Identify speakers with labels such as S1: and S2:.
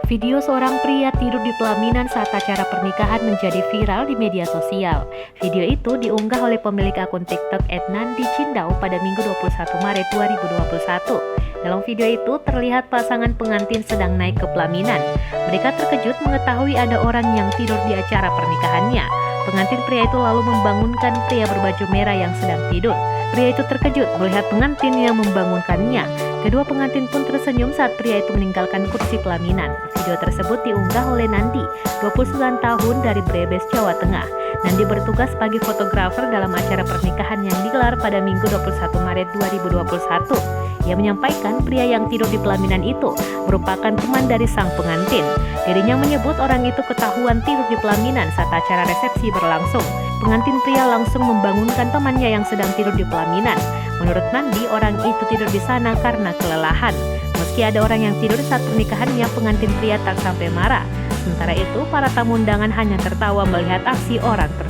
S1: Video seorang pria tidur di pelaminan saat acara pernikahan menjadi viral di media sosial. Video itu diunggah oleh pemilik akun TikTok @nandicindau pada Minggu 21 Maret 2021. Dalam video itu terlihat pasangan pengantin sedang naik ke pelaminan. Mereka terkejut mengetahui ada orang yang tidur di acara pernikahannya. Pengantin pria itu lalu membangunkan pria berbaju merah yang sedang tidur. Pria itu terkejut melihat pengantin yang membangunkannya. Kedua pengantin pun tersenyum saat pria itu meninggalkan kursi pelaminan. Video tersebut diunggah oleh Nandi, 29 tahun dari Brebes, Jawa Tengah. Nandi bertugas sebagai fotografer dalam acara pernikahan yang digelar pada Minggu 21 Maret 2021. Ia menyampaikan pria yang tidur di pelaminan itu merupakan teman dari sang pengantin. Dirinya menyebut orang itu ketahuan tidur di pelaminan saat acara resepsi berlangsung. Pengantin pria langsung membangunkan temannya yang sedang tidur di pelaminan. Menurut Nandi, orang itu tidur di sana karena kelelahan. Meski ada orang yang tidur saat pernikahannya, pengantin pria tak sampai marah. Sementara itu, para tamu undangan hanya tertawa melihat aksi orang tersebut.